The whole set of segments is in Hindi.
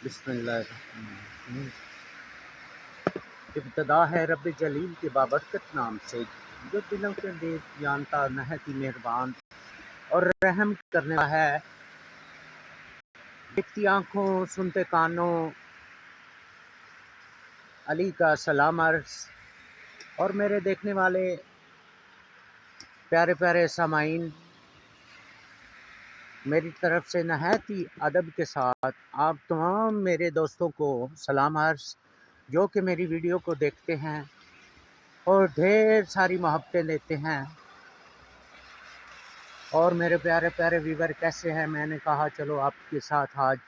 बिस्मिल्लाह। इब्तदा है रब जलील के बाबरकत नाम से, जो दिलों के देख जानता नहायत ही मेहरबान और रहम करने वाला है। देखती आँखों सुनते कानों अली का सलाम अर्ज़। और मेरे देखने वाले प्यारे प्यारे सामाईन, मेरी तरफ से नहायत ही अदब के साथ आप तमाम मेरे दोस्तों को सलाम अर्ज़, जो कि मेरी वीडियो को देखते हैं और ढेर सारी मोहब्बतें देते हैं। और मेरे प्यारे प्यारे व्यूवर कैसे हैं? मैंने कहा चलो आपके साथ आज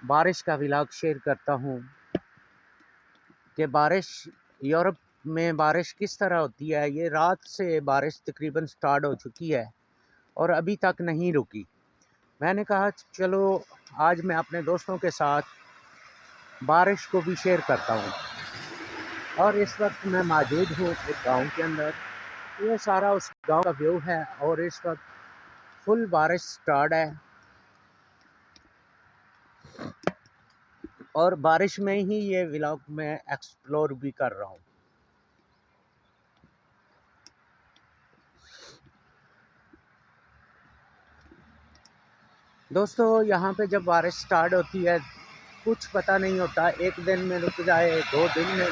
बारिश का व्लॉग शेयर करता हूँ कि बारिश यूरोप में बारिश किस तरह होती है। ये रात से बारिश तकरीबन स्टार्ट हो चुकी है और अभी तक नहीं रुकी। मैंने कहा चलो आज मैं अपने दोस्तों के साथ बारिश को भी शेयर करता हूँ। और इस वक्त मैं मौजूद हूँ एक गांव के अंदर। ये सारा उस गांव का व्यू है और इस वक्त फुल बारिश स्टार्ट है और बारिश में ही ये व्लॉग मैं एक्सप्लोर भी कर रहा हूँ। दोस्तों, यहाँ पे जब बारिश स्टार्ट होती है कुछ पता नहीं होता, एक दिन में रुक जाए, 2 दिन में,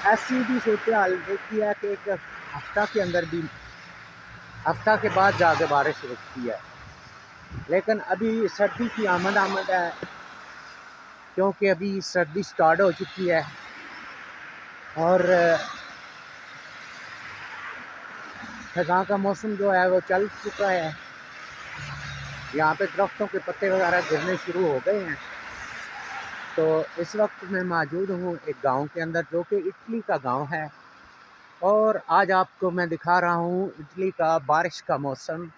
ऐसी भी सूरत हाल देखी है कि एक हफ्ता के अंदर भी, हफ्ता के बाद जाके बारिश रुकती है। लेकिन अभी सर्दी की आमद है, क्योंकि अभी सर्दी स्टार्ट हो चुकी है और खज़ां का मौसम जो है वो चल चुका है। यहाँ पे दरख्तों के पत्ते वगैरह गिरने शुरू हो गए हैं। तो इस वक्त मैं मौजूद हूँ एक गांव के अंदर, जो कि इटली का गांव है। और आज आपको मैं दिखा रहा हूँ इटली का बारिश का मौसम।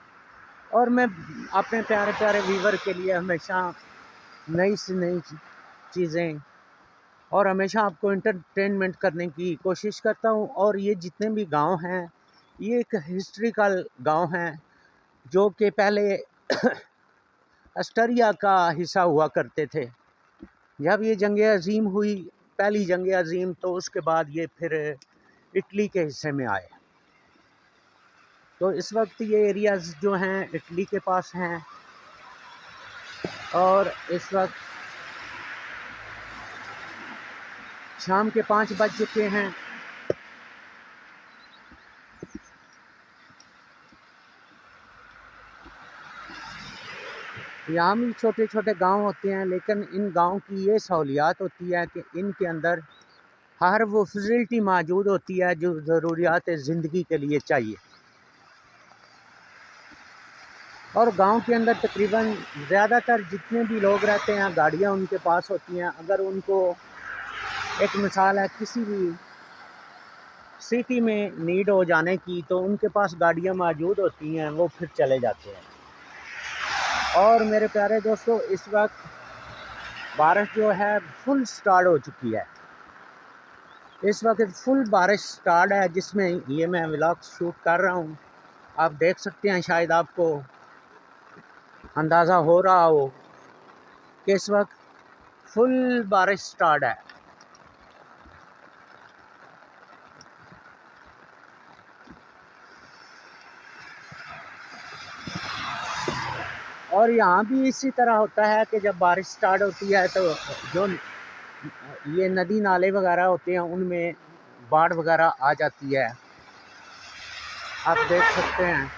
और मैं अपने प्यारे प्यारे व्यूवर के लिए हमेशा नई से नई चीज़ें और हमेशा आपको इंटरटेनमेंट करने की कोशिश करता हूँ। और ये जितने भी गांव हैं, ये एक हिस्ट्रिकल गांव हैं जो कि पहले ऑस्ट्रिया का हिस्सा हुआ करते थे। जब ये जंग अज़ीम हुई, पहली जंग अज़ीम, तो उसके बाद ये फिर इटली के हिस्से में आए। तो इस वक्त ये एरियाज़ जो हैं इटली के पास हैं। और इस वक्त शाम के 5 बज चुके हैं। यहाँ भी छोटे छोटे गांव होते हैं, लेकिन इन गांव की ये सहूलियात होती है कि इनके अंदर हर वो फैसिलिटी मौजूद होती है जो ज़रूरियात ज़िंदगी के लिए चाहिए। और गांव के अंदर तकरीबन ज़्यादातर जितने भी लोग रहते हैं, गाड़ियाँ उनके पास होती हैं। अगर उनको एक मिसाल है किसी भी सिटी में नीड हो जाने की, तो उनके पास गाड़ियाँ मौजूद होती हैं, वो फिर चले जाते हैं। और मेरे प्यारे दोस्तों, इस वक्त बारिश जो है फुल स्टार्ट हो चुकी है। इस वक्त फुल बारिश स्टार्ट है, जिसमें ये मैं व्लॉग शूट कर रहा हूँ। आप देख सकते हैं, शायद आपको अंदाज़ा हो रहा हो कि इस वक्त फुल बारिश स्टार्ट है। और यहाँ भी इसी तरह होता है कि जब बारिश स्टार्ट होती है तो जो ये नदी नाले वगैरह होते हैं उनमें बाढ़ वगैरह आ जाती है, आप देख सकते हैं।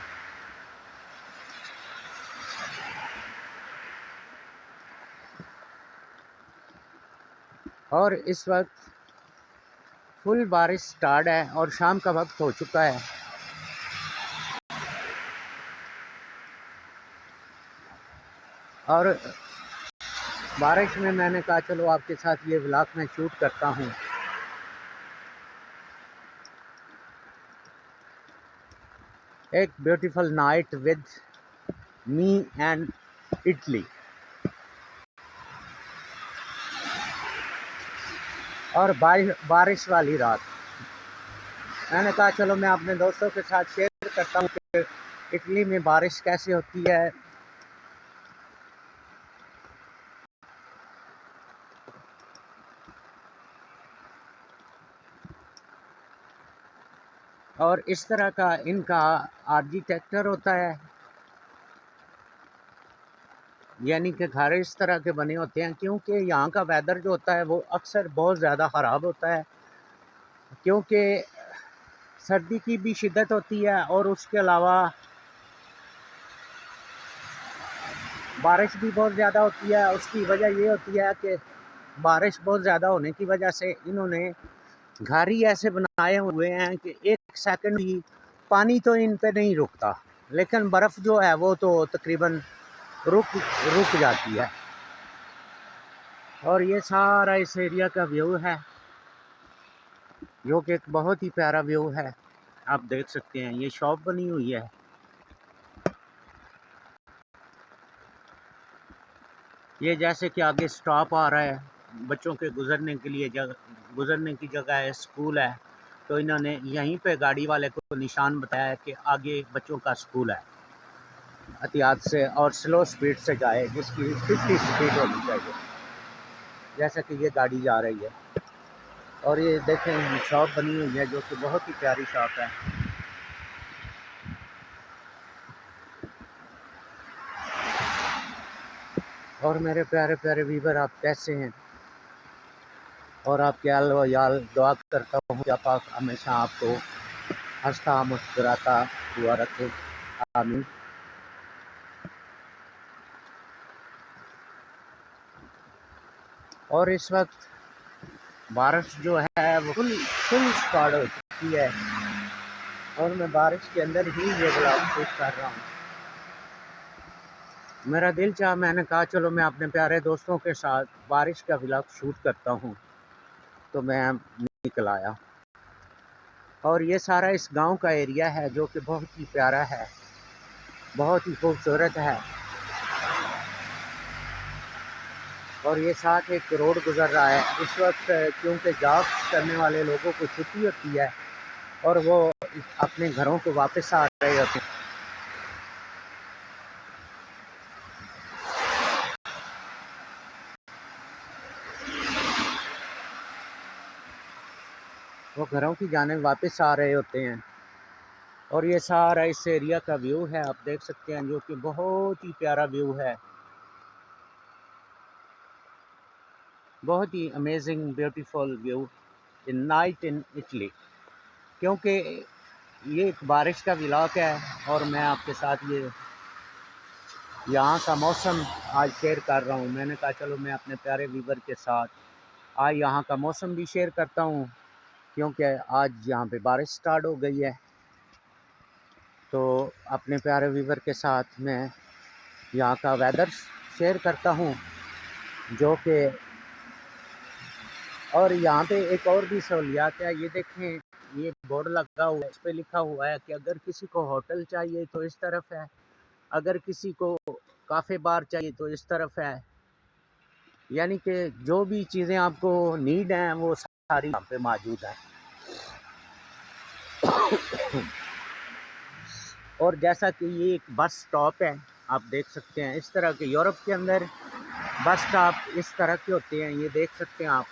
और इस वक्त फुल बारिश स्टार्ट है और शाम का वक्त हो चुका है। और बारिश में मैंने कहा चलो आपके साथ ये व्लॉग में शूट करता हूँ। एक beautiful night with me and Italy. और बारिश वाली रात। मैंने कहा चलो मैं अपने दोस्तों के साथ शेयर करता हूँ कि इटली में बारिश कैसे होती है। और इस तरह का इनका आर्किटेक्चर होता है, यानी कि घर इस तरह के बने होते हैं, क्योंकि यहाँ का वेदर जो होता है वो अक्सर बहुत ज़्यादा ख़राब होता है, क्योंकि सर्दी की भी शिद्दत होती है और उसके अलावा बारिश भी बहुत ज़्यादा होती है। उसकी वजह ये होती है कि बारिश बहुत ज़्यादा होने की वजह से इन्होंने घर ही ऐसे बनाए हुए हैं कि एक सेकंड भी पानी तो इन पे नहीं रुकता, लेकिन बर्फ़ जो है वो तो तकरीबन रुक रुक जाती है। और ये सारा इस एरिया का व्यू है, जो कि एक बहुत ही प्यारा व्यू है। आप देख सकते हैं ये शॉप बनी हुई है। ये जैसे कि आगे स्टॉप आ रहा है, बच्चों के गुजरने के लिए गुजरने की जगह है, स्कूल है, तो इन्होंने यहीं पे गाड़ी वाले को निशान बताया है कि आगे बच्चों का स्कूल है। एहतियात से और स्लो स्पीड से जाए, जिसकी 50 स्पीड होनी चाहिए, जैसा कि ये गाड़ी जा रही है। और ये देखें शॉप बनी हुई है, जो कि बहुत ही प्यारी शॉप है। और मेरे प्यारे प्यारे व्यूअर, आप कैसे हैं? और आपके याल दुआ करता हूँ कि पाक हमेशा आपको हंसता मुस्कुराता हुआ रखे, आमीन। और इस वक्त बारिश जो है वो फुल स्टार्ट हो चुकी है, और मैं बारिश के अंदर ही ये ब्लॉग शूट कर रहा हूँ। मेरा दिल चाहा, मैंने कहा चलो मैं अपने प्यारे दोस्तों के साथ बारिश का ब्लॉग शूट करता हूँ, तो मैं निकल आया। और ये सारा इस गांव का एरिया है, जो कि बहुत ही प्यारा है, बहुत ही खूबसूरत है। और ये साथ एक रोड गुजर रहा है इस वक्त, क्योंकि जॉब करने वाले लोगों को छुट्टी होती है और वो अपने घरों को वापस आ रहे होते हैं। वो घरों की जानिब वापस आ रहे होते हैं। और ये सारा इस एरिया का व्यू है, आप देख सकते हैं, जो कि बहुत ही प्यारा व्यू है, बहुत ही amazing beautiful view in night in Italy. क्योंकि ये एक बारिश का व्लॉग है और मैं आपके साथ ये यहाँ का मौसम आज शेयर कर रहा हूँ। मैंने कहा चलो मैं अपने प्यारे व्यूअर के साथ आज यहाँ का मौसम भी शेयर करता हूँ, क्योंकि आज यहाँ पे बारिश स्टार्ट हो गई है। तो अपने प्यारे व्यूअर के साथ मैं यहाँ का वेदर शेयर करता हूँ, जो कि और यहाँ पे एक और भी सहूलियात है। ये देखें, ये बोर्ड लगा हुआ है, इस पे लिखा हुआ है कि अगर किसी को होटल चाहिए तो इस तरफ है, अगर किसी को काफ़े बार चाहिए तो इस तरफ है। यानी कि जो भी चीज़ें आपको नीड हैं वो सारी यहाँ पे मौजूद है। और जैसा कि ये एक बस स्टॉप है, आप देख सकते हैं, इस तरह के यूरोप के अंदर बस स्टॉप इस तरह के होते हैं। ये देख सकते हैं आप,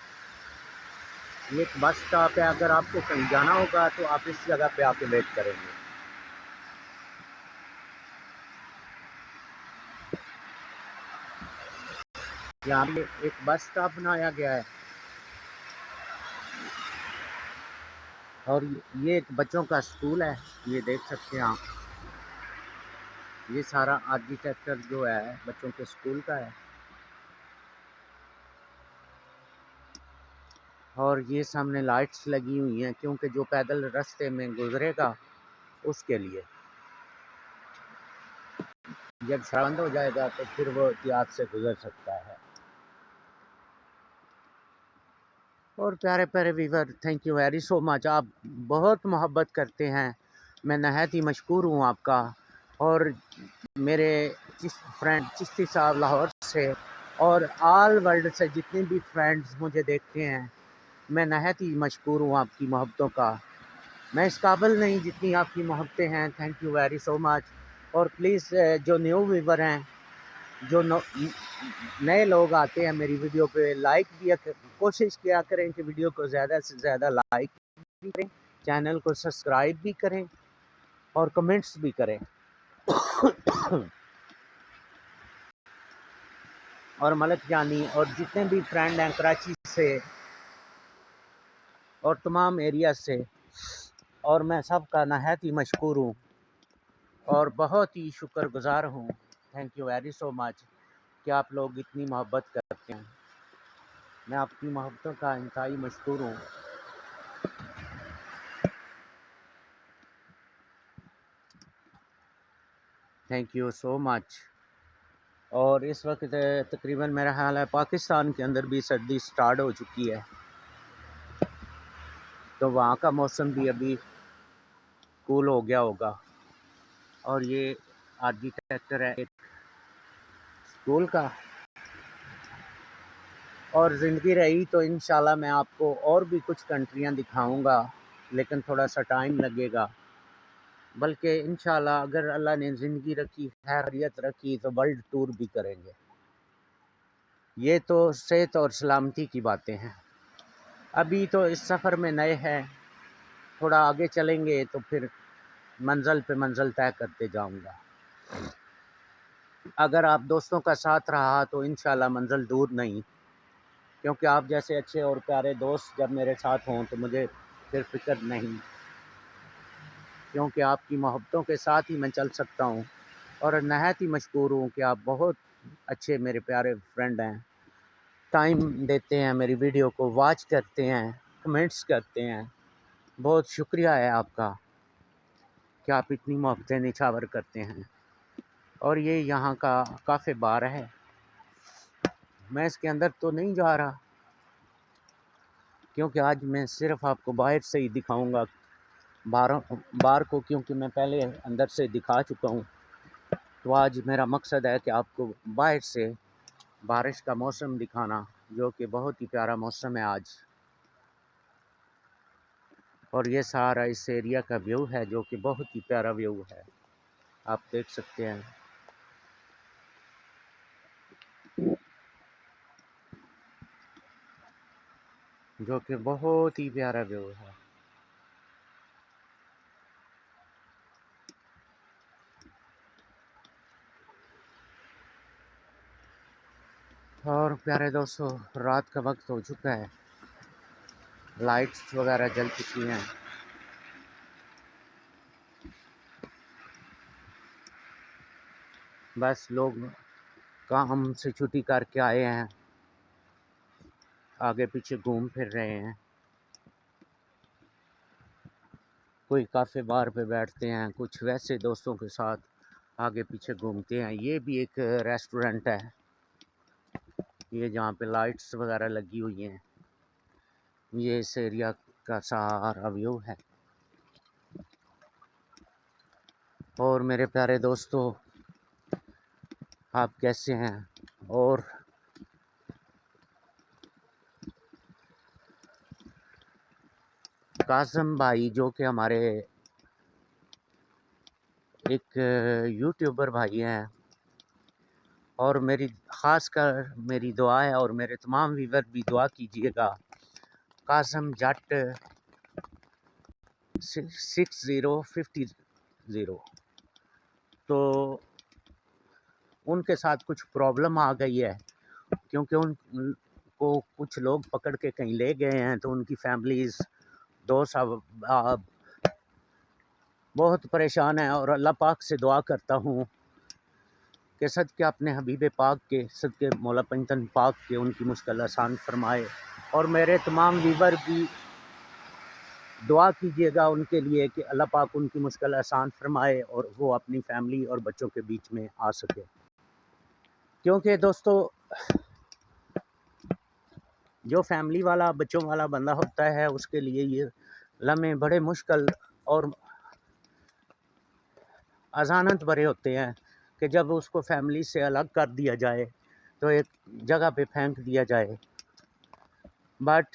ये एक बस स्टॉप है। अगर आपको कहीं जाना होगा तो आप इस जगह पे आके वेट करेंगे। यहाँ पे एक बस स्टॉप बनाया गया है। और ये एक बच्चों का स्कूल है, ये देख सकते हैं आप। ये सारा आर्किटेक्चर जो है बच्चों के स्कूल का है। और ये सामने लाइट्स लगी हुई हैं, क्योंकि जो पैदल रास्ते में गुजरेगा उसके लिए। जब बंद हो जाएगा तो फिर वो एहतियात से गुजर सकता है। और प्यारे प्यारे viewer, thank you very so much. आप बहुत मोहब्बत करते हैं, मैं नहायत ही मशकूर हूँ आपका। और मेरे फ्रेंड चिश्ती साहब लाहौर से और ऑल वर्ल्ड से जितने भी फ्रेंड्स मुझे देखते हैं, मैं नहायत ही मशकूर हूँ आपकी मोहब्बतों का। मैं इस काबिल नहीं जितनी आपकी मोहब्बतें हैं। Thank you very so much. और प्लीज़ जो न्यू व्यूवर हैं, जो नए लोग आते हैं मेरी वीडियो पे, लाइक भी कोशिश किया करें कि वीडियो को ज़्यादा से ज़्यादा लाइक भी करें चैनल को सब्सक्राइब भी करें और कमेंट्स भी करें। और मलक जानी और जितने भी फ्रेंड हैं कराची से और तमाम एरिया से, और मैं सबका नहायत ही मशकूर हूँ और बहुत ही शुक्रगुज़ार हूँ। Thank you very so much कि आप लोग इतनी मोहब्बत करते हैं। मैं आपकी मोहब्बतों का इंतहाई मशकूर हूँ। Thank you so much. और इस वक्त तकरीबन मेरा ख्याल है पाकिस्तान के अंदर भी सर्दी स्टार्ट हो चुकी है, तो वहाँ का मौसम भी अभी कूल हो गया होगा। और ये आर्किटेक्चर है एक स्कूल का। और ज़िंदगी रही तो इंशाल्लाह मैं आपको और भी कुछ कंट्रियाँ दिखाऊंगा, लेकिन थोड़ा सा टाइम लगेगा। बल्कि इंशाल्लाह अगर अल्लाह ने ज़िंदगी रखी, खैरियत रखी, तो वर्ल्ड टूर भी करेंगे। ये तो सेहत और सलामती की बातें हैं। अभी तो इस सफ़र में नए हैं, थोड़ा आगे चलेंगे तो फिर मंज़िल पे मंज़िल तय करते जाऊंगा। अगर आप दोस्तों का साथ रहा तो इंशाल्लाह मंज़िल दूर नहीं, क्योंकि आप जैसे अच्छे और प्यारे दोस्त जब मेरे साथ हों तो मुझे फिर फ़िक्र नहीं, क्योंकि आपकी मोहब्बतों के साथ ही मैं चल सकता हूँ। और नहायत ही मशकूर हूँ कि आप बहुत अच्छे मेरे प्यारे फ्रेंड हैं, टाइम देते हैं, मेरी वीडियो को वॉच करते हैं, कमेंट्स करते हैं। बहुत शुक्रिया है आपका कि आप इतनी मोहब्बतें निछावर करते हैं। और ये यहाँ का काफ़े बार है, मैं इसके अंदर तो नहीं जा रहा, क्योंकि आज मैं सिर्फ़ आपको बाहर से ही दिखाऊंगा बार को, क्योंकि मैं पहले अंदर से दिखा चुका हूँ। तो आज मेरा मकसद है कि आपको बाहर से बारिश का मौसम दिखाना, जो कि बहुत ही प्यारा मौसम है आज। और ये सारा इस एरिया का व्यू है, जो कि बहुत ही प्यारा व्यू है, आप देख सकते हैं। जो कि बहुत ही प्यारा व्यू है। और प्यारे दोस्तों, रात का वक्त हो चुका है, लाइट्स वगैरह जल चुकी हैं। बस लोग काम से छुट्टी करके आए हैं, आगे पीछे घूम फिर रहे हैं। कोई काफ़े बार पे बैठते हैं, कुछ वैसे दोस्तों के साथ आगे पीछे घूमते हैं। ये भी एक रेस्टोरेंट है, ये जहाँ पे लाइट्स वगैरह लगी हुई हैं। ये इस एरिया का सारा व्यू है। और मेरे प्यारे दोस्तों, आप कैसे हैं? और कासम भाई, जो कि हमारे एक यूट्यूबर भाई हैं, और मेरी ख़ासकर मेरी दुआ है और मेरे तमाम व्यूअर भी दुआ कीजिएगा। कासम जट 6050, तो उनके साथ कुछ प्रॉब्लम आ गई है, क्योंकि उनको कुछ लोग पकड़ के कहीं ले गए हैं। तो उनकी फैमिलीज़, दोस्त अब बहुत परेशान है। और अल्लाह पाक से दुआ करता हूँ कि सदके अपने हबीब पाक के, सदके मौला पंजतन पाक के, उनकी मुश्किल आसान फरमाए। और मेरे तमाम व्यूवर भी दुआ कीजिएगा उनके लिए कि अल्लाह पाक उनकी मुश्किल आसान फरमाए और वो अपनी फैमिली और बच्चों के बीच में आ सके। क्योंकि दोस्तों, जो फैमिली वाला, बच्चों वाला बंदा होता है, उसके लिए ये लम्हे बड़े मुश्किल और अज़ानत भरे होते हैं कि जब उसको फैमिली से अलग कर दिया जाए, तो एक जगह पे फेंक दिया जाए। बट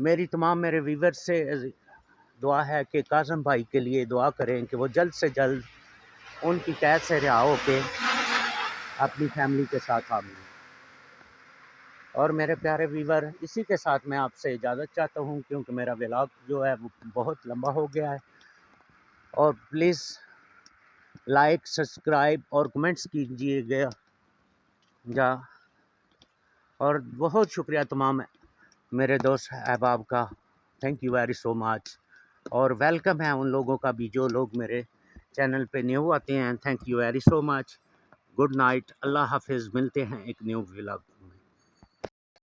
मेरी तमाम मेरे व्यूअर्स से दुआ है कि काज़म भाई के लिए दुआ करें कि वो जल्द से जल्द उनकी कैद से रिहा होके अपनी फैमिली के साथ आ मिलें। और मेरे प्यारे व्यूवर, इसी के साथ मैं आपसे इजाज़त चाहता हूँ, क्योंकि मेरा व्लॉग जो है वो बहुत लंबा हो गया है। और प्लीज़ लाइक, सब्सक्राइब और कमेंट्स कीजिएगा जा। और बहुत शुक्रिया तमाम मेरे दोस्त अहबाब का, thank you very so much. और वेलकम है उन लोगों का भी जो लोग मेरे चैनल पे न्यू आते हैं, thank you very so much. Good night, अल्लाह हाफिज़, मिलते हैं एक न्यू व्लॉग।